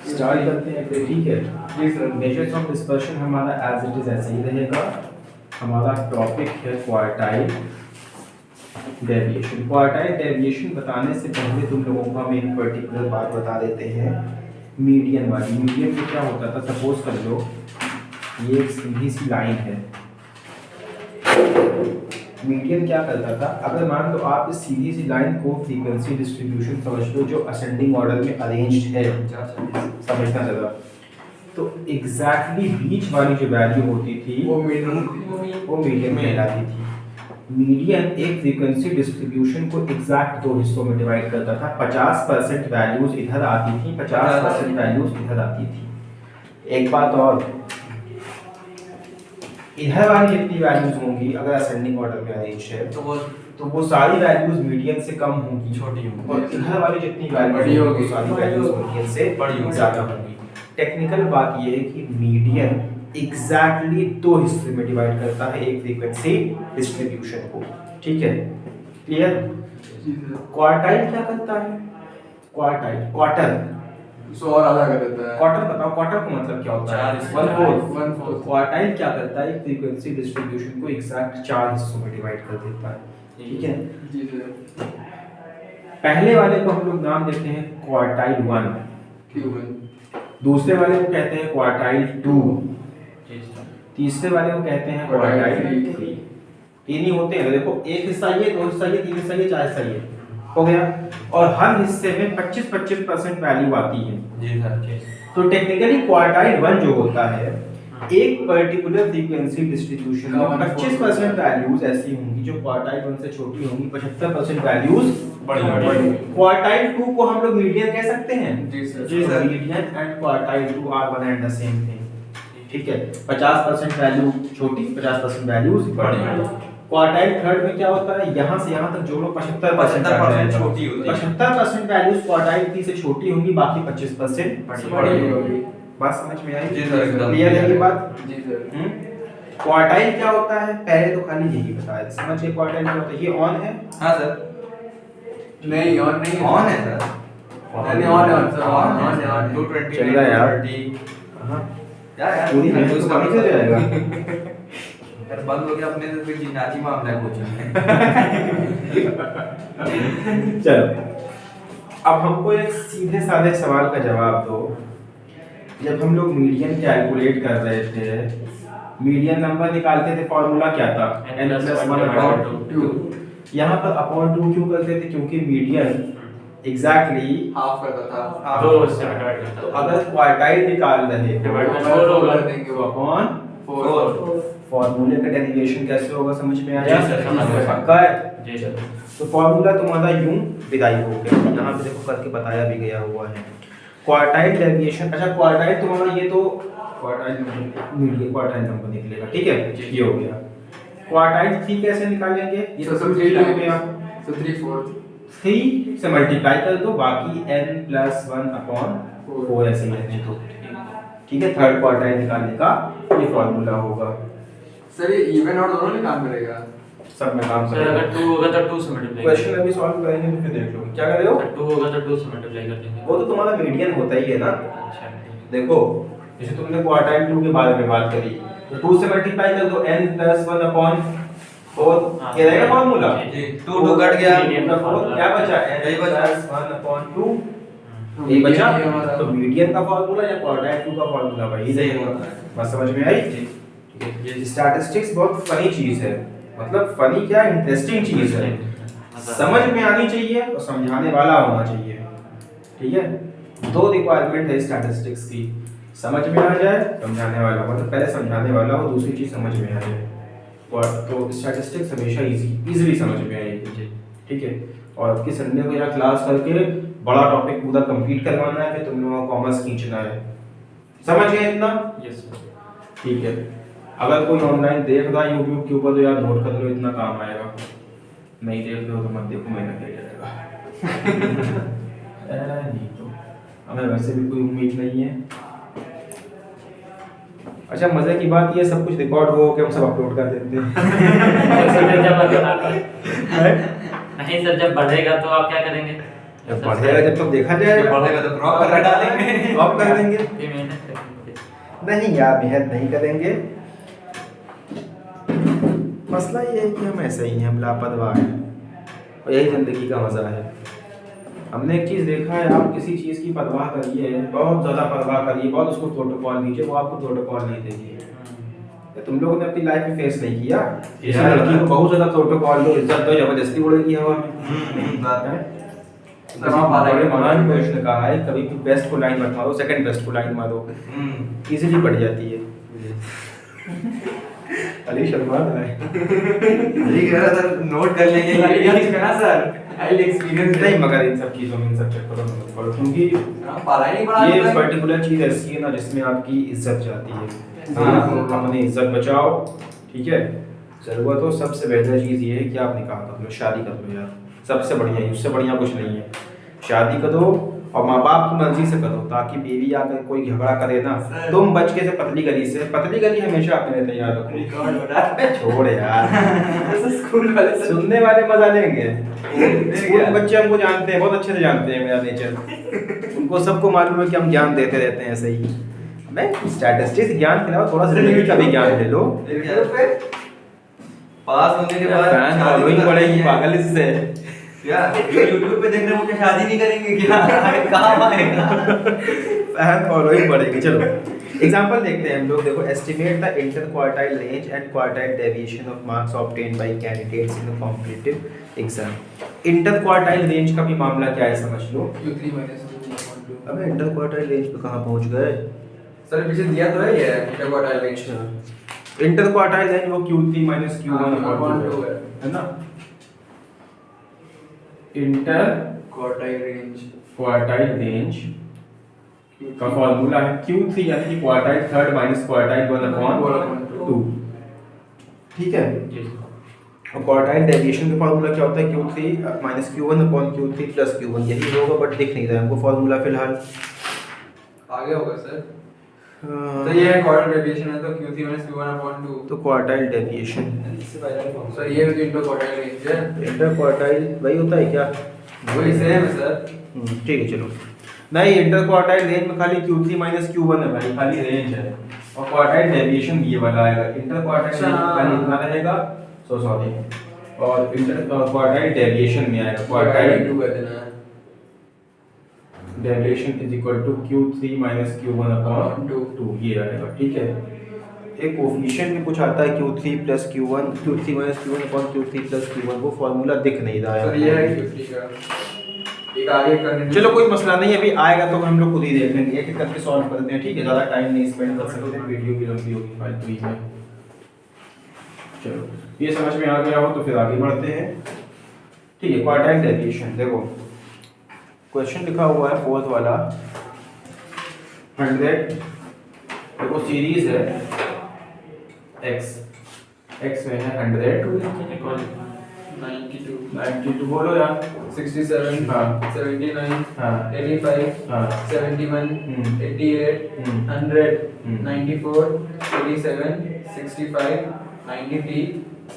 Start करते हैं फिर, ठीक है। जी सर। मेजर्स ऑफ डिस्पर्शन हमारा एज इट इज़ ऐसे ही रहेगा। हमारा टॉपिक है क्वार्टाइल डेविएशन। क्वार्टाइल डेविएशन बताने से पहले तुम लोगों को हम एक पर्टिकुलर बात बता देते हैं, मीडियन वाली। मीडियन में क्या होता था, सपोज कर लो ये एक सीधी सी लाइन है। मीडियन क्या करता था, अगर मान लो आप इस सीधी सी लाइन को फ्रीक्वेंसी डिस्ट्रीब्यूशन समझ लो जो असेंडिंग ऑर्डर में अरेंज्ड है, समझना जरा, तो एग्जैक्टली बीच वाली जो वैल्यू होती थी वो मीडियन कहलाती थी। मीडियन एक फ्रीक्वेंसी डिस्ट्रीब्यूशन को एग्जैक्ट दो हिस्सों में डिवाइड करता था। 50% वैल्यूज इधर आती थी, 50% वैल्यूज इधर आती थी। एक बात और, इधर वाली जितनी वैल्यूज होंगी अगर असेंडिंग ऑर्डर में अरेंज है तो वो सारी वैल्यूज मीडियन से कम होंगी, छोटी होंगी, और इधर वाली जितनी वैल्यूज होंगी वो सारी वैल्यूज मीडियन से बड़ी होंगी, ज़्यादा होंगी। टेक्निकल बात ये है कि मीडियन एग्जैक्टली दो हिस्से में डिवाइड करता है एक फ्रीक्वेंसी डिस्ट्रीब्यूशन को, ठीक है, क्लियर। क्वार्टाइल क्या करता है, क्वार्टर सो और आधा कर देता है। क्वार्टर बताओ, क्वार्टर का मतलब क्या होता है, 1/4। 1/4। क्वार्टाइल क्या करता है, एक फ्रीक्वेंसी डिस्ट्रीब्यूशन को एग्जैक्ट 4 हिस्सों में डिवाइड कर देता है, ठीक है। जी सर। पहले वाले को हम लोग नाम देते हैं क्वार्टाइल 1, Q1। दूसरे वाले को कहते हैं क्वार्टाइल 2, तीसरे वाले को कहते हैं क्वार्टाइल 3। तीन ही होते हैं, देखो एक हिस्सा ये, दो हिस्सा ये, तीन हिस्सा ये, चार हिस्सा ये, हो गया। और हर हिस्से में 25-25% वैल्यू आती है। जी सर। तो टेक्निकली क्वार्टाइल 1 जो होता है, एक पर्टिकुलर फ्रीक्वेंसी डिस्ट्रीब्यूशन में 25% वैल्यूज ऐसी होंगी जो क्वार्टाइल 1 से छोटी होंगी, 75% वैल्यूज बड़ी होंगी। क्वार्टाइल 2 को हम लोग मीडियन कह सकते हैं। जी सर। जी sir. Median and quartile 2 are one and the same thing, ठीक है। 50% वैल्यू छोटी, 50% वैल्यूज बड़ी। क्वार्टाइल थर्ड में क्या होता है, यहाँ से यहाँ तक जोड़ो 75% छोटी होती है। 75% वैल्यूज क्वार्टाइल 3 से छोटी होंगी, बाकी 25% बड़ी होगी। बात समझ में आई? जी सर, एकदम क्लियर है ये बात? जी सर। क्वार्टाइल क्या होता है, पहले तो खाली यही बताया, समझ गए क्वार्टाइल क्या होता है। ये ऑन है, हाँ सर। नहीं ऑन नहीं ऑन है सर। नहीं ऑन है सर, ऑन है 220 चल रहा है यार। 30। हाँ यार पूरी मैं महसूस कभी से जाएगा। यार बंद हो गया अपने से, फिर जिन्नाती मामला है कुछ। चलो अब हमको एक सीधे साधे सवाल का जवाब दो। जब हम लोग मीडियन कैलकुलेट कर रहे थे, मीडियन नंबर निकालते थे, फॉर्मूला क्या था, n+1/2। यहाँ पर अपॉन 2 क्यों करते थे, क्योंकि मीडियन एग्जैक्टली हाफ करता था। तो अगर क्वार्टाइल निकाल रहे तो अपॉन 4। फॉर्मूले का डेरिवेशन कैसे होगा, समझ में आया? जी सर, समझ में आया। पक्का है? तो फॉर्मूला तुम्हारा यूं विदाई हो गया, यहाँ पे देखो करके बताया भी गया हुआ है। क्वार्टाइल डेविएशन, अच्छा क्वार्टाइल तुम्हारा ये तो क्वार्टाइल मीडियन क्वार्टाइल नंबर निकलेगा, ठीक है, ये हो गया। क्वार्टाइल 3 कैसे निकालेंगे, ये तो सब 3 हो गया, So 3/4। 3 से मल्टीप्लाई कर दो, बाकी n+1/4 ऐसे ही रहने दो, ठीक है। थर्ड क्वार्टाइल निकालने का ये फॉर्मूला होगा। सर ये इवन और दोनों में काम करेगा। सब में काम सर अगर करेगा। 2 होगा तो 2 से मल्टीप्लाई क्वेश्चन अभी सॉल्व करेंगे तो फिर देख लो क्या कर रहे हो। 2 होगा तो 2 से मल्टीप्लाई कर देंगे। वो तो तुम्हारा मीडियन होता ही है ना। अच्छा देखो जैसे तुमने क्वार्टाइल 2 के बारे में बात करी, तो 2 से मल्टीप्लाई कर दो, n+1/4 ये रहेगा फॉर्मूला। जी 2 कट गया, क्या बचा, यही बचा। n+1/2 ये बचा। तो मीडियन का फॉर्मूला या क्वार्टाइल 2 का फॉर्मूला वही सही रहेगा। होता है। बात समझ में आई? ये स्टैटिस्टिक्स बहुत फनी चीज है, मतलब फनी क्या, इंटरेस्टिंग चीज है, समझ में आनी चाहिए और समझाने वाला होना चाहिए, ठीक है। 2 रिक्वायरमेंट है स्टैटिस्टिक्स की, समझ में आ जाए, समझाने वाला, मतलब पहले समझाने वाला हो, दूसरी चीज समझ में आ जाए। और तो स्टैटिस्टिक्स हमेशा इजीली समझ में आएगी, ठीक है। और आपकी संडे को यहाँ क्लास करके बड़ा टॉपिक पूरा कंप्लीट करवाना है, फिर तुम लोगों को कॉमर्स खींचना है, समझ गए इतना? Yes sir. ठीक है। अगर कोई ऑनलाइन देख रहा है यूट्यूब के ऊपर तो यार नोट कर लो, इतना काम आएगा। नहीं देख रहे हो तो मत देखो, मेहनत क्या जाएगा। नहीं तो हमें वैसे भी कोई उम्मीद नहीं है। अच्छा मजे की बात ये सब कुछ रिकॉर्ड हो के हम सब अपलोड कर देते हैं। नहीं सर जब बढ़ेगा तो आप क्या करेंगे? जब बढ़ेगा जब तक देखा जाएगा। बढ़ेगा तो क्रॉप कर डालेंगे। क्रॉप कर देंगे। ये मेहनत करेंगे। नहीं यार, मेहनत नहीं करेंगे। मसला ये है कि हम ऐसे ही हैं, हम लापरवाह हैं, और यही ज़िंदगी का मज़ा है। हमने एक चीज़ देखा है, आप किसी चीज़ की परवाह करिए, बहुत ज़्यादा परवाह करिए, बहुत उसको प्रोटोकॉल दीजिए, वो आपको प्रोटोकॉल नहीं देगी। तुम लोगों ने अपनी लाइफ में फेस नहीं किया, किसी लड़की को बहुत ज़्यादा प्रोटोकॉल दो, इज्जत दो, जबरदस्ती उड़ेगी हवा में। बड़े महान कोच ने कहा है, कभी भी बेस्ट को लाइन मत मारो, सेकंड बेस्ट को लाइन मारो, इजीली पड़ जाती है। अली शर्मा ठीक है सर, नोट कर लेंगे ये ना सर, आई एक्सपीरियंस नहीं, मगर इन सब चीज़ों में, इन सब चक्करों में मत पड़ो, क्योंकि पढ़ाई नहीं पढ़ा ये पर्टिकुलर चीज़ ऐसी है ना जिसमें आपकी इज्जत जाती है। अपनी इज्जत बचाओ, ठीक है। ज़रूरत हो, सबसे बेहतर चीज़ ये है कि आप निकाह कर लो, शादी कर लो यार, सबसे बढ़िया है, उससे बढ़िया कुछ नहीं है। शादी कर दो और माँ बाप की मर्जी से करो, ताकि बीवी आकर कोई झगड़ा करे ना, तुम बच के से पतली गली हमेशा अपने तैयार रखो। छोड़ यार, स्कूल वाले सुनने वाले मजा लेंगे। स्कूल के बच्चे हमको जानते हैं, बहुत अच्छे से जानते हैं मेरा नेचर। उनको सबको मालूम है कि हम ज्ञान देते रहते हैं ऐसे ही। मैं स्टैटिस्टिक्स ज्ञान के अलावा थोड़ा जिंदगी का भी ज्ञान ले लो। पास होने के बाद फैन फॉलोइंग पड़ेगी पागल इससे। क्या यूट्यूब पे देख रहे हो, मुझे शादी नहीं करेंगे क्या? काम आएगा। फैन फॉलोइंग बढ़ेगी। चलो एग्जांपल देखते हैं हम लोग। देखो, estimate the inter quartile range and quartile deviation of marks obtained by candidates in a competitive exam. Inter quartile range का भी मामला क्या है समझ लो। Q3 minus Q1.2। अबे इंटर क्वार्टाइल रेंज पे कहां पहुंच गए? सर पीछे दिया तो है ये inter quartile range. Inter quartile range वो Q3 minus Q1 Q1.2 है ना। Inter quartile range quartile range का फॉर्मूला है Q3 यानी कि क्वार्टाइल थर्ड माइनस क्वार्टाइल 1/2। ठीक है। और क्वार्टाइल डेविएशन का फॉर्मूला क्या होता है? Q3 minus Q1/Q3 plus Q1। यही होगा, बट दिख नहीं रहा है हमको फॉर्मूला फिलहाल। आगे होगा सर। तो ये है क्वार्टाइल डेविएशन है, तो Q3 minus Q1/2। तो क्वार्टाइल डेविएशन सर ये भी इंटर क्वार्टाइल रेंज है। इंटर क्वार्टाइल वही होता है क्या? वही सेम है सर। ठीक है चलो। नहीं, इंटर क्वार्टाइल रेंज में खाली Q3 माइनस Q1 है भाई, खाली रेंज है। और क्वार्टाइल डेविएशन ये वाला आएगा। इंटर क्वार्टाइल रेंज खाली इतना रहेगा, सो सॉरी। और इंटर क्वार्टाइल डेविएशन में आएगा क्वार्टाइल 2 कर देना है। Deviation is equal to Q3 minus Q1/2 ये आएगा। ठीक है। एक कोफिशिएंट में कुछ आता है Q3 plus Q1, Q3 minus Q1/Q3 plus Q1, वो फॉर्मूला दिख नहीं रहा सर है। ये है Q3 का। एक आगे करने चलो कोई मसला नहीं है, अभी आएगा तो हम लोग खुद ही देख लेंगे, एक एक करके सॉल्व करते हैं। ठीक है, ज़्यादा टाइम नहीं स्पेंड कर सकते, वीडियो भी लंबी होगी फालतू ही में। चलो ये समझ में आ गया हो तो फिर आगे बढ़ते हैं। ठीक है, क्वार्टाइल डेविएशन देखो, क्वेश्चन लिखा हुआ है फोर्थ वाला 100। देखो सीरीज है x में है 100 92 बोलो यार 67 हाँ 79 हाँ 85 हाँ 71 हम्म 88 हम्म 100 हम्म 94 87 65 93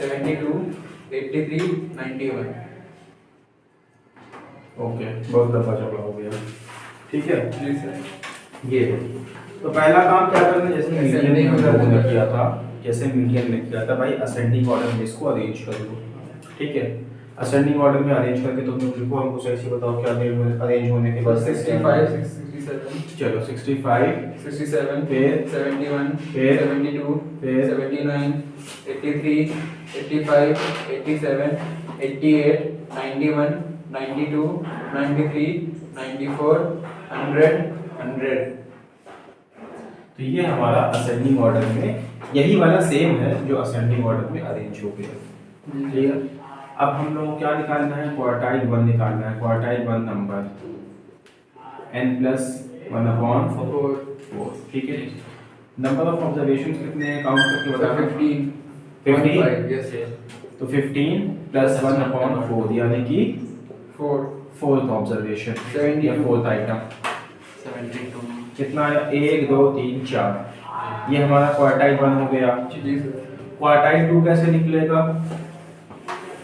72 83 91। ओके, बहुत लंबा चौड़ा हो गया। ठीक है, जी सर। ये तो पहला काम क्या करना है, जैसे मीडियन में हम लोगों ने किया था, भाई असेंडिंग ऑर्डर में इसको अरेंज कर लो। ठीक है, असेंडिंग ऑर्डर में अरेंज करके तुम लोग लिखो, हमको सही से बताओ क्या अरेंज होने के बाद 65 67 चलो 65 67 फिर 71 फिर 72 फिर 79 83 85 87 88 91 92 93 94 100 100। तो ये हमारा असेंडिंग ऑर्डर में यही वाला सेम है जो असेंडिंग ऑर्डर में अरेंज हो गया। ठीक है, अब हम लोग को क्या निकालना है? क्वार्टाइल 1 निकालना है। Quartile 1 number n+1/4। ठीक है, नंबर ऑफ ऑब्जर्वेशन कितने काउंट करके बता? 15 यस सर। तो 15 + 1/4 यानी कि 4 फोर्थ ऑब्जर्वेशन 72 या फोर्थ आइटम 72 कितना है? 1 2 3 4। ये हमारा क्वार्टाइल 1 हो गया। जी सर। क्वार्टाइल 2 कैसे निकलेगा?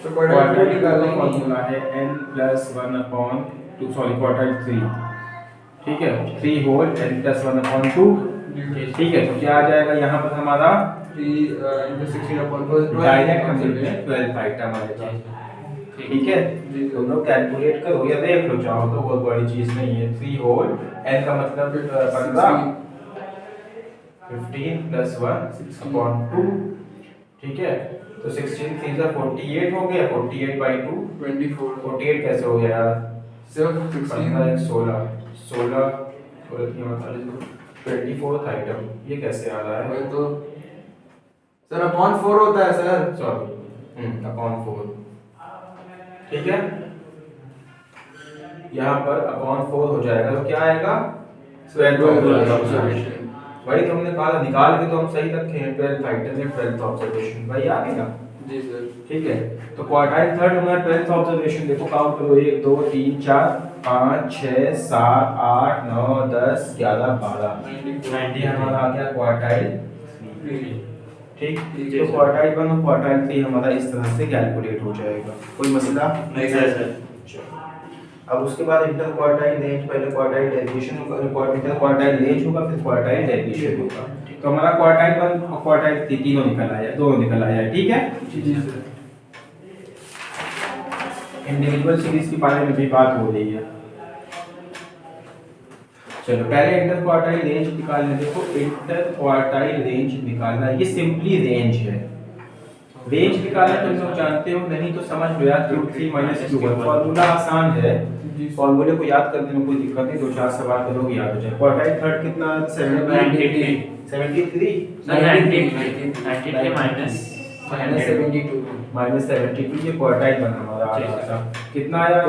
तो क्वार्टाइल क्वार्टाइल 2 का निकालेंगे। फॉर्मूला है n+1/4 2 सॉरी क्वार्टाइल 3, ठीक है, 3 होल n प्लस 1/2, ठीक है। तो क्या आ जाएगा यहाँ पर हमारा 3 into 16/4 डायरेक्ट हम लिखते हैं 12 आइटम आ जाएगा, ठीक है। जी। तुम लोग कैलकुलेट करो या देख लो चाहो तो, बहुत बड़ी चीज नहीं है। 3 होल n का मतलब 15, 15 प्लस 1/2, ठीक है। तो 16 3 जा 48 हो गया, 48/2, 24 48 कैसे हो गया यार? सिर्फ 16 16 16 24th आइटम, ये कैसे आ रहा है? वही तो सर अपॉन 4 होता है सर। सॉरी अपॉन 4, ठीक है। यहाँ पर अपॉन 4 हो जाएगा तो क्या आएगा? 12th observation. वही तो हमने कहा निकाल के तो हम सही रखे हैं, 12th आइटम में 12th ऑब्जर्वेशन, भाई आ गया, जी सर। ठीक है। तो क्वार्टाइल थर्ड हमारा 12th ऑब्जर्वेशन, देखो काउंट करो 1 2 3 4 5 6 7 8 9 10 11 12, 90 हमारा आ गया क्वार्टाइल, ठीक। तो क्वार्टाइल 1 और क्वार्टाइल 3 हमारा इस तरह से कैलकुलेट हो जाएगा, कोई मसला नहीं सर। अब उसके बाद इंटर क्वार्टाइल रेंज, पहले क्वार्टाइल डेविएशन होगा, इंटर क्वार्टाइल रेंज होगा, फिर क्वार्टाइल डेविएशन होगा। तो हमारा क्वार्टाइल 1 और क्वार्टाइल 3 तीनों निकल आया, दोनों निकल आया, ठीक है। जी सर। इंडिविजुअल सीरीज के बारे में भी बात हो रही है। चलो पहले इंटर क्वार्टाइल रेंज निकालना, देखो इंटर क्वार्टाइल रेंज निकालना, ये सिंपली रेंज है। रेंज निकालना तुम लोग जानते हो, नहीं तो समझ लो यार, Q3 - Q1 फार्मूला आसान है, फार्मूले को याद करने में कोई दिक्कत नहीं, 2-4 सवाल करोगे याद हो जाए। क्वार्टाइल थर्ड कितना? 73 73 सर 93 माइनस -72, ये क्वार्टाइल बना हमारा आ रहा था। कितना आया?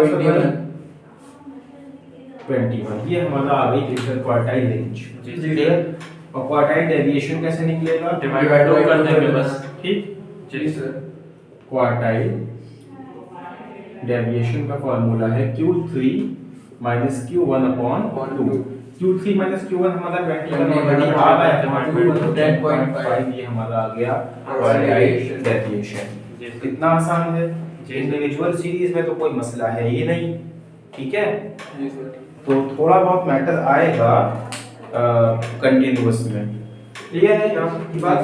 21, ये हमारा आ गई इंटर क्वार्टाइल रेंज, क्लियर। और क्वार्टाइल डेविएशन कैसे निकलेगा? डिवाइड कर देंगे बस, ठीक। जी सर। क्वार्टाइल डेविएशन का फॉर्मूला है Q3 - Q1/2। Q3 - Q1 हमारा 20 का ऑलरेडी आ गया, 10.5 ये हमारा आ गया क्वार्टाइल डेविएशन। कितना आसान है, इंडिविजुअल सीरीज में तो कोई मसला है ही नहीं, ठीक है। जी सर। तो थोड़ा बहुत मैटर आएगा कंटिन्यूअस में, क्लियर है यहाँ की बात।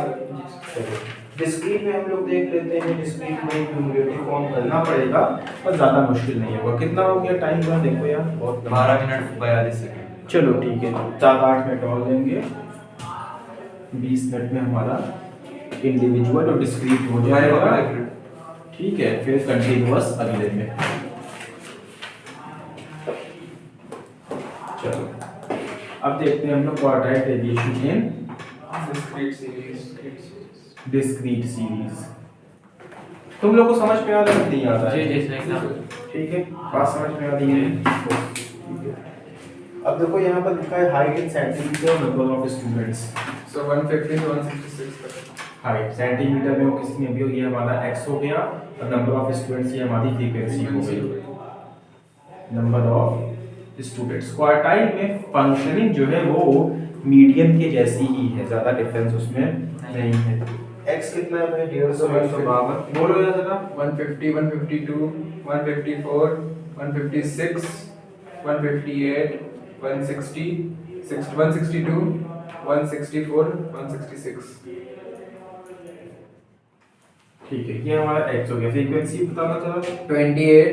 डिस्क्रीट में हम लोग देख लेते हैं, डिस्क्रीट में क्यूमुलेटिव फॉर्म करना पड़ेगा पर ज़्यादा मुश्किल नहीं होगा। कितना हो गया टाइम का देखो यार, बहुत 12 मिनट 42 सेकंड। चलो ठीक है, 7-8 मिनट और लेंगे, 20 मिनट में हमारा इंडिविजुअल और डिस्क्रीट हो जाएगा, ठीक है। फिर कंटिन्यूअस अगले में। चलो अब देखते हैं हम लोग क्वार्टाइल डेविएशन इन डिस्क्रीट सीरीज। तुम लोग को समझ में आ रहा है नहीं आ रहा है? जी सर एकदम ठीक है, बात समझ में आ रही है, ठीक है। अब देखो यहाँ पर लिखा है हाइट इन सेंटीमीटर और नंबर ऑफ स्टूडेंट्स। सो 150 से 166 तक हाइट सेंटीमीटर में वो किसी में भी हो, ये हमारा x हो गया, और नंबर ऑफ स्टूडेंट्स ये हमारी फ्रीक्वेंसी हो गई, नंबर ऑफ स्टूडेंट्स। क्वार्टाइल में फंक्शनिंग जो है वो मीडियन के जैसी ही है, ज़्यादा डिफरेंस उसमें नहीं है। x कितना है भाई? 150 152, बोलो यार जरा। 150 152 154 156 158 160 162 164 166। ठीक है, ये हमारा x हो गया। फ्रीक्वेंसी बताना जरा। 28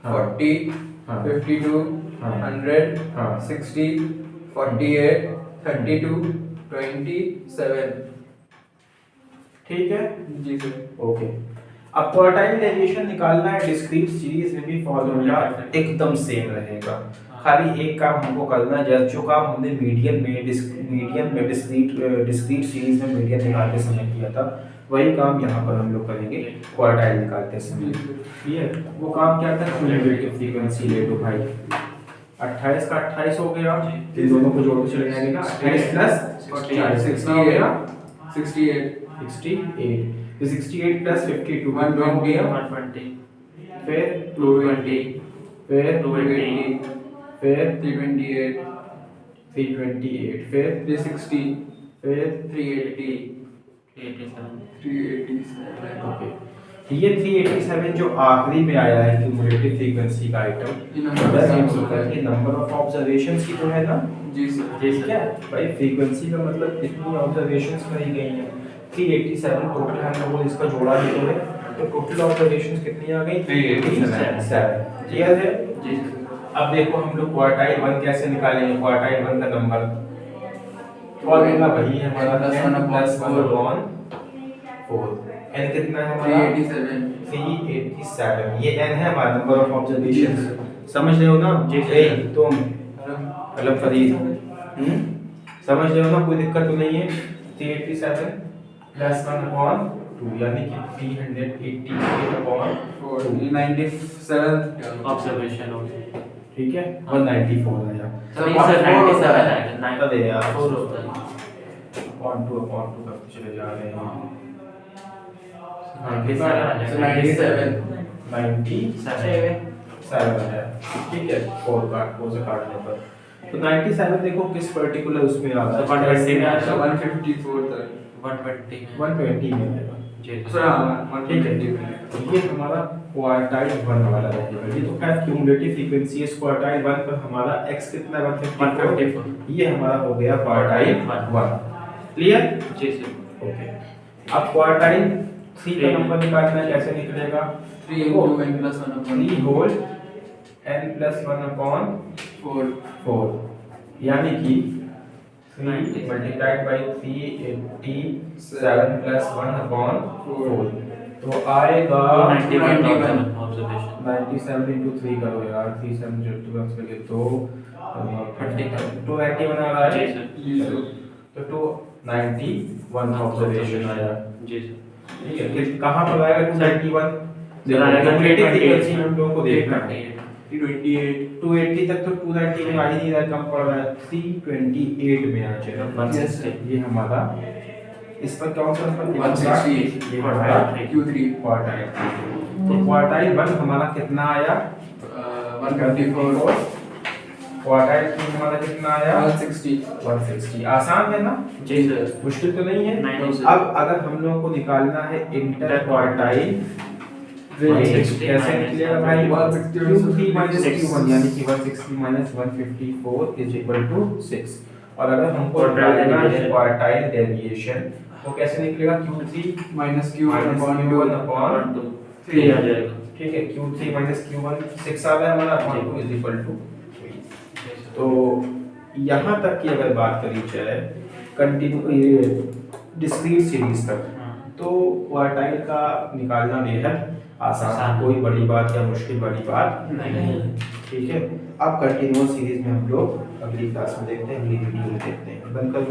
हाँ। 40 हाँ। 52 हाँ। 100 हाँ। 60 48 32 27। ठीक है, जी सर। ओके। अब क्वार्टाइल डेविएशन निकालना है डिस्क्रीट सीरीज में भी फॉर्मूला एकदम सेम रहेगा, खाली एक काम हमको करना है, जो काम हमने मीडियन में डिस्क्रीट सीरीज में मीडियन निकालते समय किया था, वही काम यहाँ पर हम लोग करेंगे क्वार्टाइल निकालते समय। क्लियर? वो काम क्या था? क्यूमुलेटिव फ्रीक्वेंसी ले लो भाई। 28 का 28 हो गया, इन दोनों को जोड़ के चले जाएंगे ना, 28 प्लस 40 कितना हो गया? 68 68। तो 68 प्लस 52 कितना हो 120 गया? 120 फिर 220 फिर 280 फिर 328 328 फिर 360 फिर 380 87 387। ओके। ये 387 जो आखिरी में आया है क्यूमुलेटिव फ्रीक्वेंसी का आइटम, ये नंबर अगर हम सेम लोग का ये नंबर ऑफ ऑब्जर्वेशंस की तो है ना, जी सर। ठीक है भाई। फ्रीक्वेंसी का मतलब कितनी ऑब्जर्वेशंस करी गई हैं, 387 टोटल हम लोगों ने इसका जोड़ा भी तो है, तो टोटल ऑब्जर्वेशंस कितनी आ गई 387। क्लियर है जी सर। अब देखो हम लोग क्वार्टाइल 1 कैसे निकालेंगे, क्वार्टाइल 1 का नंबर फॉर्मूला वही है हमारा n+1/4। n कितना है हमारा 387। 387, ये n है हमारा नंबर ऑफ ऑब्जर्वेशंस। समझ रहे हो ना जी, ए तुम मतलब फरीद समझ रहे हो ना, कोई दिक्कत तो नहीं है। 387 + 1/2 यानी कि 388/2, 97 ऑब्जर्वेशन हो गया। ठीक है 194 आया। नहीं सर 97 आएगा, अरे यार 94 होता है। 1/2 करते चले जा रहे हैं। हाँ 97 आ जाएगा। 97 97 है, ठीक है 4 से काटने पर। तो 97 देखो किस पर्टिकुलर उसमें आ रहा है, 120 में आ रहा है। 154 तक 120 में 120 में आएगा। जी सर हाँ ठीक है ये हमारा क्वार्टाइल 1 वाला रहेगा। ये तो खैर क्यूमुलेटिव फ्रीक्वेंसी है, क्वार्टाइल 1 पर हमारा x कितना है 154, ये हमारा हो गया क्वार्टाइल 1। क्लियर जी सर। ओके। अब क्वार्टाइल 3 का नंबर निकालना है, कैसे निकलेगा 3 into n+1/4 3 होल n+1/4 यानी कि 3 मल्टीप्लाइड बाय 387 + 1/4 तो आएगा 91 ऑब्जर्वेशन 97 into 3 करो यार, 3 7 जो 2 करके तो 290 बना रहा है। जी सर। तो 291 ऑब्जर्वेशन आया। जी सर। ठीक है फिर कहाँ पर आएगा 291? सर आएगा क्यूमुलेटिव 328 फ्रीक्वेंसी हम लोगों को देखना है। 328 280 तक तो 290 में आ ही नहीं रहा, कम पड़ रहा है, 328 में आ जाएगा। 160 ये हमारा इस पर कौन सा नंबर 168 ये हमारा Q3 क्वार्टाइल। तो क्वार्टाइल 1 हमारा कितना आया 154 क्वार्टाइल 3 हमारा कितना आया 160 आसान है ना, जी सर। मुश्किल तो नहीं है। नहीं सर। अब अगर हम लोगों को निकालना है इंटर क्वार्टाइल 160 कैसे निकलेगा भाई 160 Q3 - Q1 यानी कि 160 - 154 = 6। और अगर हमको क्वार्टाइल निकालना है डेविएशन। क्वार्टाइल डेविएशन तो कैसे निकलेगा Q3 - Q1/2 3 आ जाएगा। ठीक है Q3 - Q1 6 आ रहा है हमारा 1 = 3। तो यहाँ तक की अगर बात करी जाए कंटिन्यू डिस्क्रीट सीरीज तक तो क्वार्टाइल का निकालना बेहद आसान, कोई बड़ी बात या मुश्किल वाली बात नहीं। ठीक है अब कंटिन्यूअस सीरीज में हम लोग अगली क्लास में देखते हैं, अगली वीडियो में देखते हैं। बंद कर